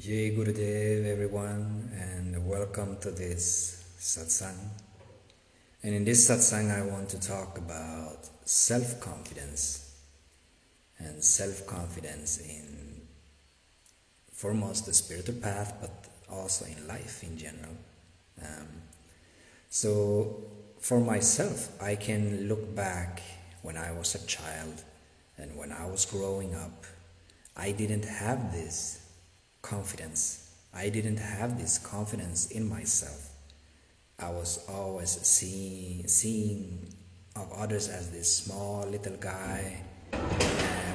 Jai Gurudev, everyone, and welcome to this satsang. And in this satsang, I want to talk about self-confidence and self-confidence in foremost the spiritual path, but also in life in general. So, for myself, I can look back when I was a child and when I was growing up. I didn't have this confidence. I didn't have this confidence in myself. I was always seeing of others as this small little guy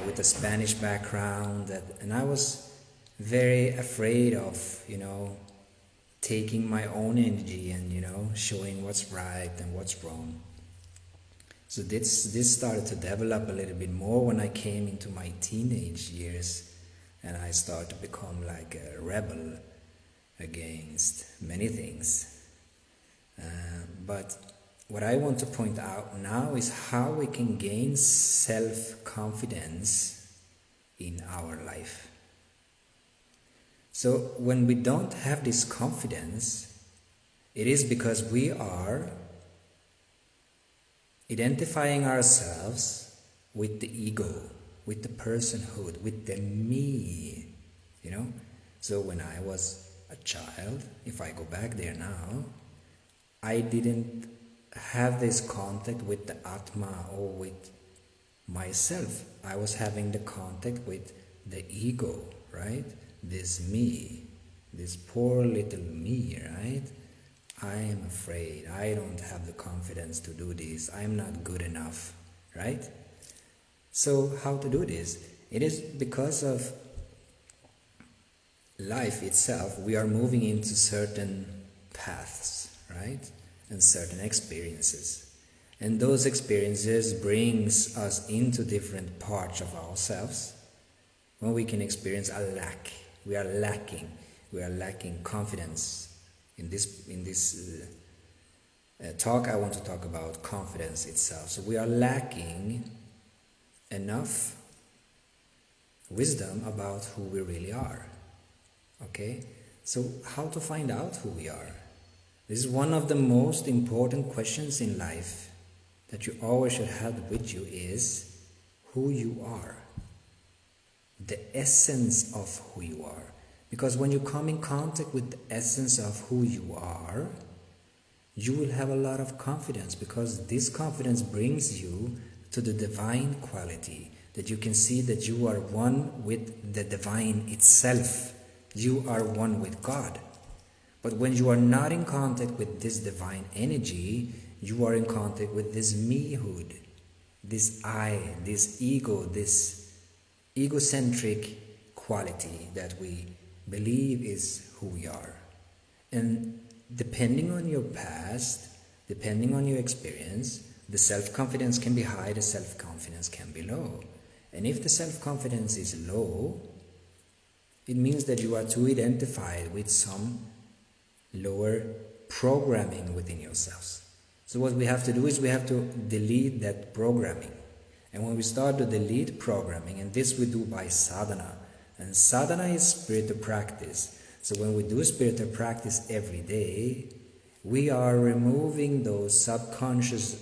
with a Spanish background, and I was very afraid of, taking my own energy and showing what's right and what's wrong. So this started to develop a little bit more when I came into my teenage years. And I start to become like a rebel against many things. But what I want to point out now is how we can gain self-confidence in our life. So when we don't have this confidence, it is because we are identifying ourselves with the ego, with the personhood, with the me, So when I was a child, if I go back there now, I didn't have this contact with the Atma or with myself. I was having the contact with the ego, right? This me, this poor little me, right? I am afraid. I don't have the confidence to do this. I'm not good enough, right? So how to do this? It is because of life itself. We are moving into certain paths, right? And certain experiences. And those experiences brings us into different parts of ourselves when we can experience a lack. We are lacking. We are lacking confidence. In this talk, I want to talk about confidence itself. So we are lacking enough wisdom about who we really are. Okay? So how to find out who we are? This is one of the most important questions in life that you always should have with you is who you are. The essence of who you are. Because when you come in contact with the essence of who you are, you will have a lot of confidence, because this confidence brings you to the divine quality, that you can see that you are one with the divine itself. You are one with God. But when you are not in contact with this divine energy, you are in contact with this mehood, this I, this ego, this egocentric quality that we believe is who we are. And depending on your past, depending on your experience, the self-confidence can be high, the self-confidence can be low. And if the self-confidence is low, it means that you are too identified with some lower programming within yourselves. So what we have to do is we have to delete that programming. And when we start to delete programming, and this we do by sadhana, and sadhana is spiritual practice. So when we do spiritual practice every day, we are removing those subconscious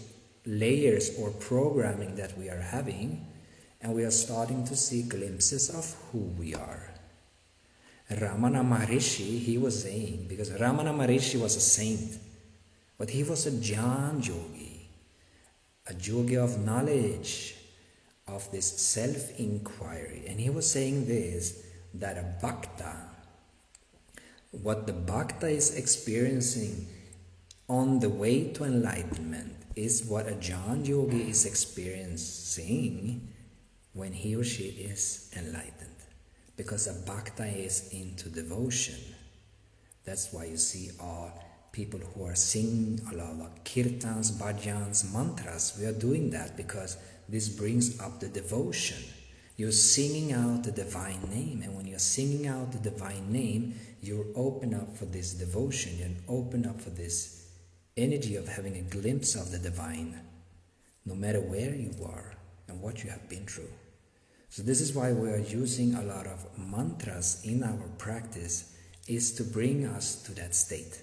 layers or programming that we are having, and we are starting to see glimpses of who we are. Ramana Maharishi, he was saying, because Ramana Maharishi was a saint, but he was a Jnana Yogi, a yogi of knowledge, of this self-inquiry. And he was saying this, that a bhakta, what the bhakta is experiencing on the way to enlightenment is what a Jnana Yogi is experiencing when he or she is enlightened. Because a bhakta is into devotion. That's why you see all people who are singing a lot of kirtans, bhajans, mantras. We are doing that because this brings up the devotion. You're singing out the divine name, and when you're singing out the divine name, you're open up for this devotion, you're open up for this energy of having a glimpse of the divine, no matter where you are and what you have been through. So this is why we are using a lot of mantras in our practice, is to bring us to that state.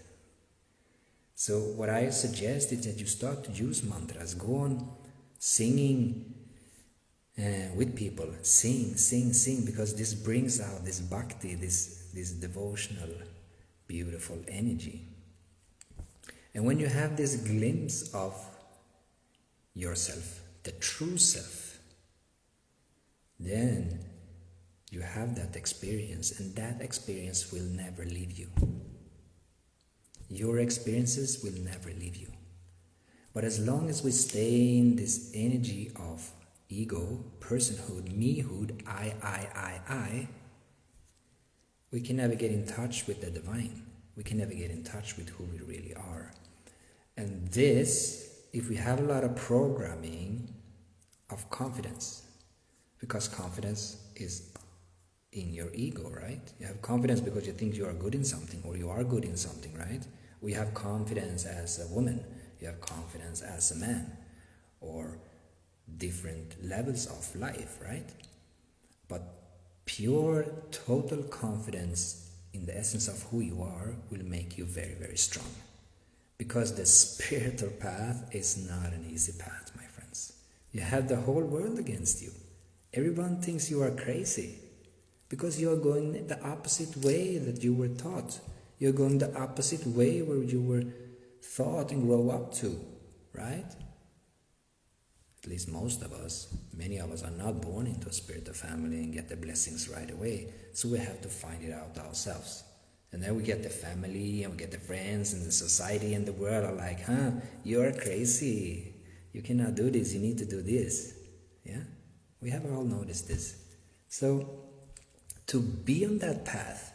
So what I suggest is that you start to use mantras. Go on singing with people. Sing, because this brings out this bhakti, this devotional, beautiful energy. And when you have this glimpse of yourself, the true self, then you have that experience, and that experience will never leave you. Your experiences will never leave you. But as long as we stay in this energy of ego, personhood, mehood, I, we can never get in touch with the divine. We can never get in touch with who we really are. And this, if we have a lot of programming of confidence, because confidence is in your ego, right? You have confidence because you think you are good in something, or you are good in something, right? We have confidence as a woman, you have confidence as a man, or different levels of life, right? But pure, total confidence in the essence of who you are will make you very, very strong. Because the spiritual path is not an easy path, my friends. You have the whole world against you. Everyone thinks you are crazy because you are going the opposite way that you were taught. You're going the opposite way where you were taught and grow up to, right? At least most of us, many of us are not born into a spiritual family and get the blessings right away. So we have to find it out ourselves. And then we get the family and we get the friends and the society and the world are like, you're crazy. You cannot do this. You need to do this. Yeah? We have all noticed this. So to be on that path,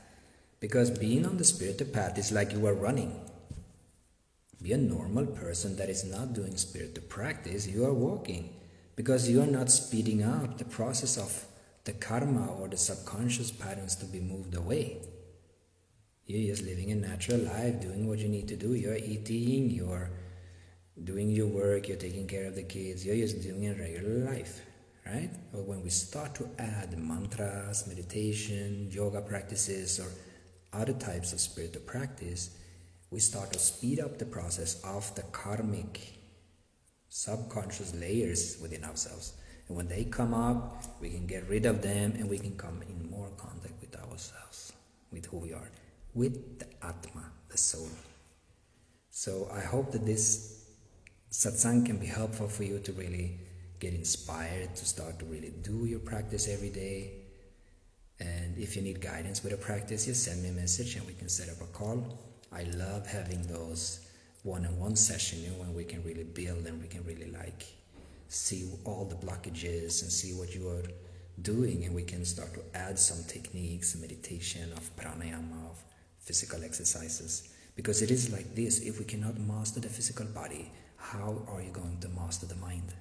because being on the spiritual path is like you are running. Be a normal person that is not doing spiritual practice, you are walking, because you are not speeding up the process of the karma or the subconscious patterns to be moved away. You're just living a natural life, doing what you need to do. You're eating, you're doing your work, you're taking care of the kids, you're just doing a regular life, right? But when we start to add mantras, meditation, yoga practices, or other types of spiritual practice, we start to speed up the process of the karmic subconscious layers within ourselves. And when they come up, we can get rid of them and we can come in more contact with ourselves, with who we are, with the Atma, the soul. So I hope that this satsang can be helpful for you to really get inspired to start to really do your practice every day. And if you need guidance with a practice, just send me a message and we can set up a call. I love having those one-on-one sessions, when we can really build and we can really see all the blockages and see what you are doing, and we can start to add some techniques, meditation, of pranayama, of physical exercises. Because it is like this: if we cannot master the physical body, how are you going to master the mind?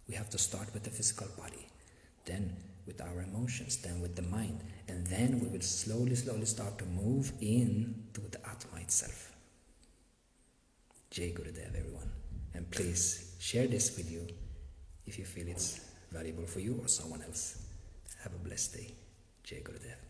We have to start with the physical body, then with our emotions, then with the mind, and then we will slowly start to move in to the Atma itself. Jai Gurudev, everyone. And please share this with you if you feel it's valuable for you or someone else. Have a blessed day. Jai Gurudev.